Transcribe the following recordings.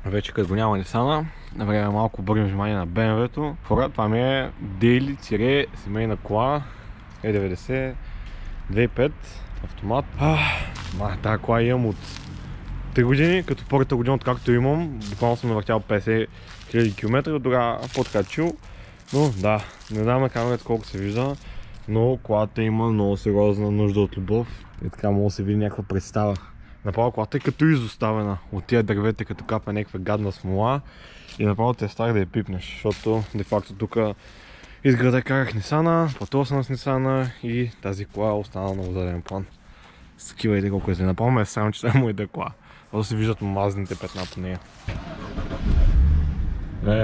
Вече като го няма Nissan, на време малко обърнем внимание на BMW-то. Хора, това ми е Daily-семейна кола E90 2.5 автомат. Тази кола имам от 3 години, като първата година откакто имам, буквално съм навъртял 50 000 км, тогава подкачил. Но да, не знам на камерата колко се вижда, но колата има много сериозна нужда от любов и така може да се види някаква представа. Направо колата е като изоставена от тия дървета, като капа някаква гадна смола и направо те е страх да я пипнеш, защото де-факто тук из града карах Nissan, пътувал съм с Nissan и тази кола е останала на заден план. С такива иде колко е зле. Направо ме е срам, че това е моята кола. Да се виждат мазните петна по нея.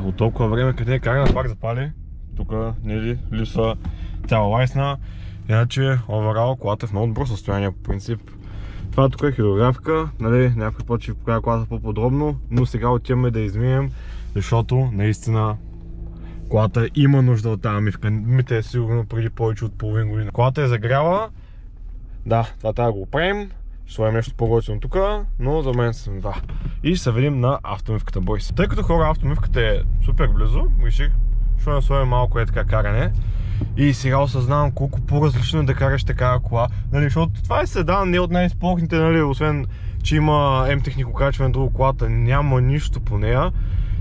От толкова време къде е карана, пак запали. Тук липсва цяла лайсна. Иначе оверал колата е в много добро състояние по принцип. Това тук е хидрографика, нали, някой път ще покажа колата по-подробно, но сега отиваме да измием, защото наистина колата има нужда от тази мивка. Мите е сигурно преди повече от половин година. Колата е загряла, да, това трябва да го оправим, ще сложим нещо по-готино тук, но за мен съм това. И ще се видим на автомивката, бойс. Тъй като хора автомивката е супер близо, реших, ще насложим малко е така каране. И сега осъзнавам колко по-различно е да караш такава кола, нали, защото това е седан, не от най-спортните, нали, освен че има М-технико качване, друго колата няма нищо по нея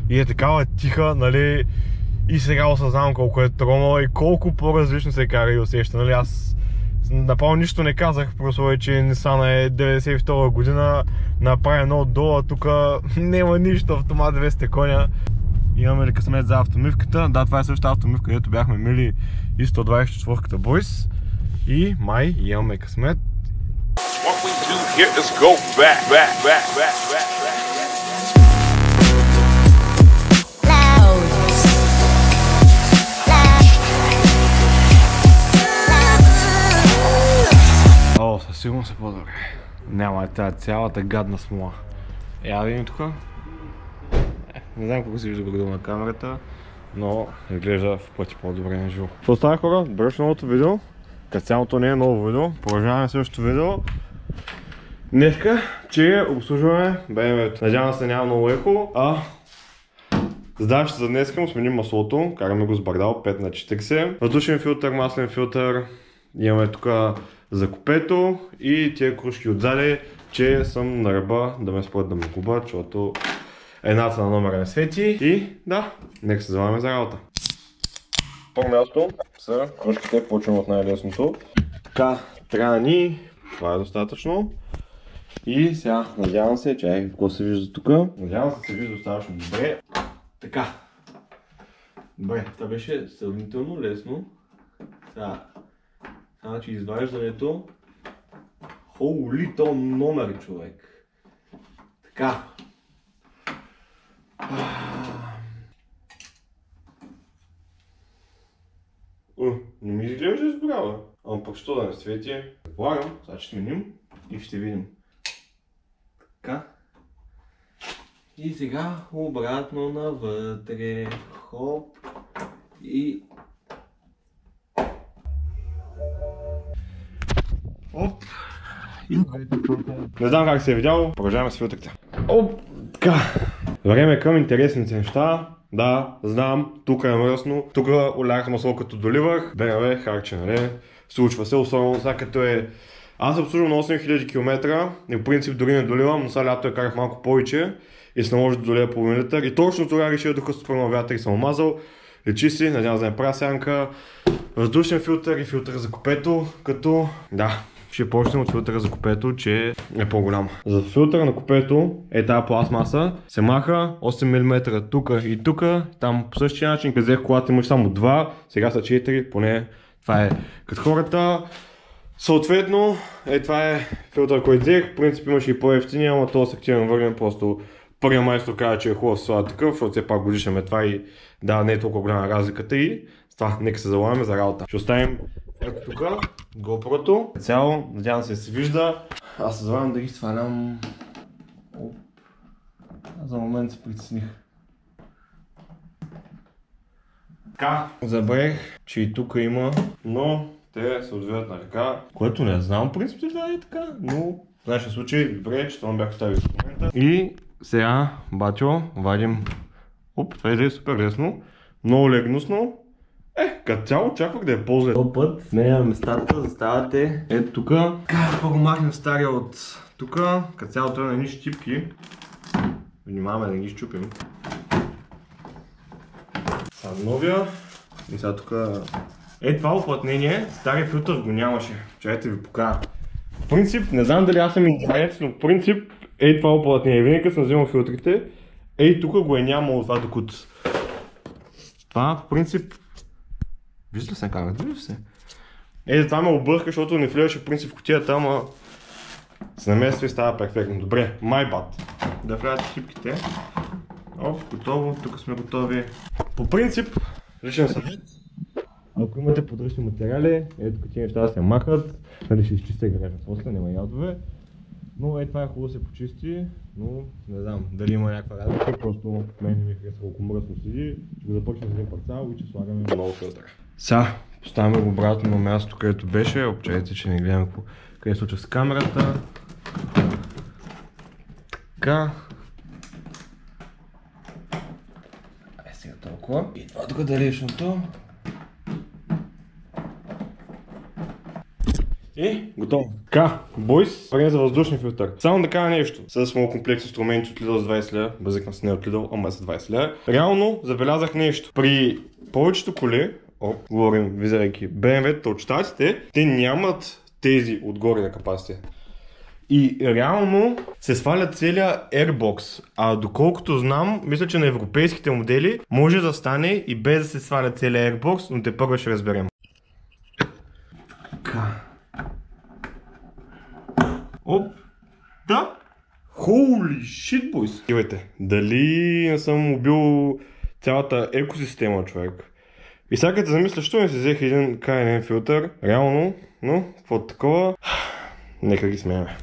и е такава тиха, нали, и сега осъзнавам колко е тромала и колко по-различно се кара и усеща, нали, аз направо нищо не казах, просто че Nissan е 92 година, направи едно отдолу, тук няма нищо, автомат 200 коня. Имаме ли късмет за автомивката? Да, това е същата автомивка, където бяхме мили и 124-ката, бойс. И май имаме късмет. О, със сигурност е по-добре. Няма тази цялата гадна смола. Я да видим тук. Не знам колко се вижда благодаря на камерата, но изглежда в пъти по-добре на живо. Това става, хора, бръща новото видео. Като цялото не е ново видео, продължаваме същото видео. Днеска, че обслужваме BMW-то. Надявам се няма много ехо, задачата за днеска му сменим маслото, караме го с бардал 5х40. Въздушен филтър, маслен филтър, имаме тук за купето и тия кружки отзади, че съм на ръба да ме спрат да ме губят, защото едната на номера не свети и да, нека се заваме за работа. Първо място са кружките, почвам от най-лесното. Така, трябва ни, това е достатъчно. И сега, надявам се, чай, какво се вижда тук. Надявам се вижда достатъчно добре. Така. Добре, това беше сравнително лесно. Сега, значи изваждането. Хоули, то номер, човек. Така. Не ми изглежда да изгорява. Ама пък що да не свети? Предполагам, сега ще сменим и ще видим. Така. И сега обратно навътре. Хоп. И... Оп. Не знам как се е видяло. Продължаваме с филтрите. Оп. Така. Време към интересните неща. Да, знам, тук е мръсно, тук олях масло като доливах, BMW харче, нали? Случва се, особено сега като е... Аз се обслужвам на 8000 км и в принцип дори не доливам, но сега лято я карах малко повече и се наложи да долия половин литър и точно тогава реших да духа с пърна вятър и съм омазал. Лечи си, надявам да не правя сянка, въздушен филтър и филтър за купето, като... Да, ще почнем от филтъра за купето, че е по-голям. За филтъра на купето е тази пластмаса, се маха 8 мм тук и тук, там по същия начин, къде взех колата имаш само 2, сега са 4, поне това е като хората. Съответно, това е филтър, който взех, в принцип имаше и по-ефтини, ама този с активен въглен, просто първият майстор каза, че е хубаво да се слага такъв, защото все пак годишен е това и да, не е толкова голяма разликата и с това нека се залагаме за работа. Ще оставим ето тук GoPro-то. Цяло, надявам се вижда. Аз се залагам да ги свалям. За момент се притесних. Така, забравих, че и тук има, но те се отвиват на ръка, което не знам в принцип това е така, но в нашия случай добре, че това бях оставил в момента. И Сега, батьо, вадим. Оп, това е супер лесно. Много легносно. Като цяло очаквах да е по-зле. Този път сменяме местата, заставате. Ето тука. Първо махнем стария от тука. Като цяло той на едни щипки. Внимаваме да ги щупим. Сега новия. И сега тука... Това уплътнение, стария филтър го нямаше. Чакайте ви покажа. В принцип, не знам дали аз съм индианец, но в принцип това уплътнение. Винаги съм взимал филтрите. Тук го е нямало това докато. Това в принцип... Вижда ли се на камерата? Вижда се. Това ме обърка, защото не влизаше в принцип в кутията, ама с намества и става перфектно. Добре, my bad. Да влязат щипките. Оп, готово, тук сме готови. По принцип, личен съвет. Ако имате подръчни материали, тук тези неща да се махат, нали ще изчистя гаража после, няма ядове. Но това е хубаво да се почисти, но не знам дали има някаква разлика, просто мен не ми харесва колко мръсно седи, ще го започнем с един парцал и че слагаме много филтър. Сега поставяме го обратно на мястото, където беше, обчайте, че не гледаме къде се случва с камерата. Така. Сега толкова. И това тук далечното. Готово. Така, бойс, време за въздушния филтър. Само да кажа нещо. С моят комплекс инструменти от Lidl с 20 лева, базикна се не от Lidl, ама с 20 лева. Реално забелязах нещо. При повечето коли, говорим визирайки BMW-та от щатите, те нямат тези отгоре на капаците. И реално се сваля целият Airbox. А доколкото знам, мисля, че на европейските модели може да стане и без да се сваля целият Airbox, но те първо ще разберем. Оп! Да! Holy shit, boys! Кивайте, дали не съм убил цялата екосистема, човек? И сега като замисля, що не си взех един K&N филтър, реално, но какво такова, нека ги смеяме.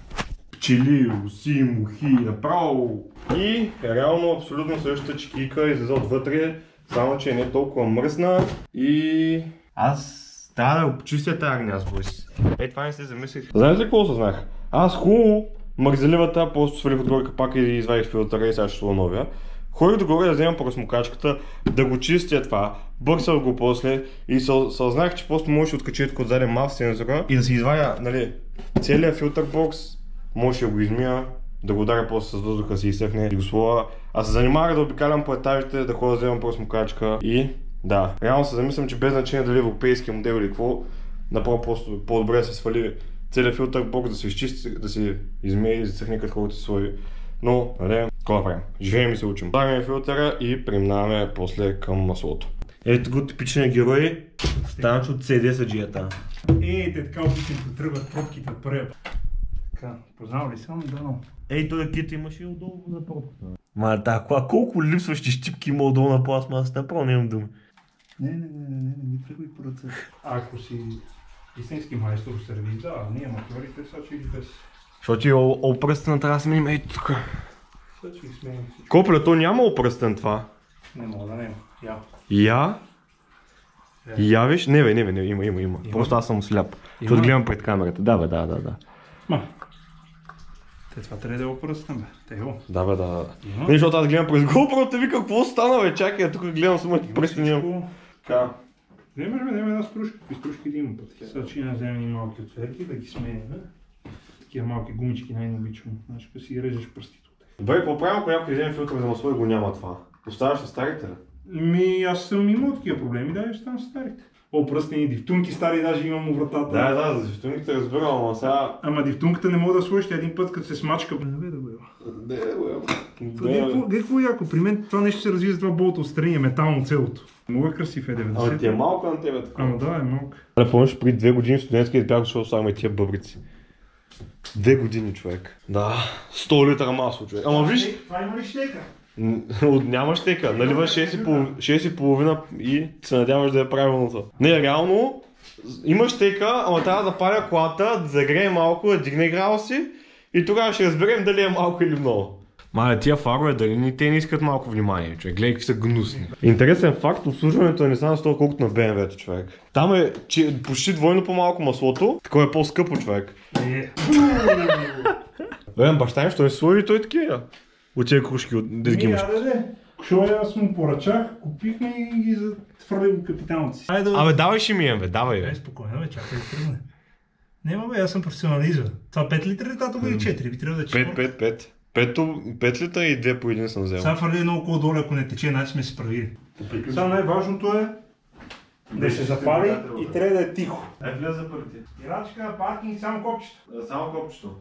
Пчели, уси, мухи, направо! И реално абсолютно същата чекийка излезе отвътре, само че не е толкова мръсна и аз трябва да го почистя тази гняз, бойс. Това не се замислих. Знаете ли какво осъзнах? Аз хубаво мързеливата, просто свалих отгоре капака и извадих филтъра и сега ще слова новия. Ходих догоре да вземам пръсмокачката, да го чистя това, бърсах го после и съзнах, че просто можеш да откачи от заден мав сензора и да си извадя, нали, целият филтър бокс, може да го измия, да го ударя после с въздуха, да си изсъхне и го слова. Аз се занимавах да обикалям по етажите, да ходя да вземам пръсмокачка и да, реално се замислям, че без значение дали европейски модел или какво, направо просто по-добре да се свали целият филтър бокс, да се изчисти, да се измие и да се съхне като се слои. Но, нали, какво да правим? Живеем и се учим. Слагаме филтъра и преминаваме после към маслото. Ето го типичният герой, Станчо от CD-саджията. Те така обичам да тръгват пробките от първия. Така, познал ли съм? Да, но. Той кит имаше и отдолу за пробката. Ма така, колко липсващи щипки има отдолу на пластмасата, направо нямам думи. Не ми тръгвай по ръце. Ако си истински майстор в сервиз, да, ние аматьорите са че и без. Защото и опръстена трябва да сменим ето тук. Са че и сменим. Копля, то няма опръстен това. Не мога да няма. Я виж? Не бе, има. Просто аз съм сляп. Защото гледам пред камерата. Да. Това трябва да е опръстен, бе. Да. Не, защото аз гледам през GoPro, те вика, какво стана, бе? Чакай, тук гледам самите пръсти нямам. Така. Вземеш една стружка, какви стружки да има пъти. Сега че вземем и малки отверки, да ги смеем. Такива малки гумички най-обичам. Значи, като си режеш пръстите от тях. Добре, по-правилно, ако някой вземе филтър за масло и го няма това. Оставаш на старите ли? Аз съм имал такива проблеми, да, ще ставам старите. Пръстени дифтунки стари, даже имам у вратата. Да, за дифтунките разбирам, ама сега... Ама дифтунката не мога да сложите един път, като се смачка. Не да го има. Какво яко? При мен това нещо се развива с два болта отстрани, е метално целото. Много е красив 90. Ама ти е малко на тебе така. Ама да, е малко. Да, помниш, преди 2 години студентски избях, защото слагаме тия бъбрици. 2 години, човек. Да, 100 литра масло, човек. Ама виж... Това има ли щека? Няма щека, наливаш 6,5 и се надяваш да е правилното. Не, реално има щека, ама трябва да запаля колата, да загрее малко, да дигне градуси и тогава ще разберем дали е малко или много. Мале, тия фарове, дали те не искат малко внимание, човек, гледай какви са гнусни. Интересен факт, обслужването е не само столу колкото на BMW-то, човек. Там е почти двойно по-малко маслото, такова е по-скъпо, човек. Баща им, що не сложи той такива? От тези кружки, да ги имаш. Шо аз му поръчах, купихме и ги затвърли го капиталци. Абе, давай ще мием, бе, давай, бе. Спокойно, бе, чакай да тръгне. Нема, бе, аз съм професионалист, бе. Това 5 литра ли тато или 4? Би трябва да е 5. 5 литра и 2 по един съм взел. Сега фърли едно около долу, ако не тече, значи сме се правили. Сега най-важното е да се запали и трябва да е тихо. Влез за пърти. Ирачка, паркинг, само копчето. Само копчето.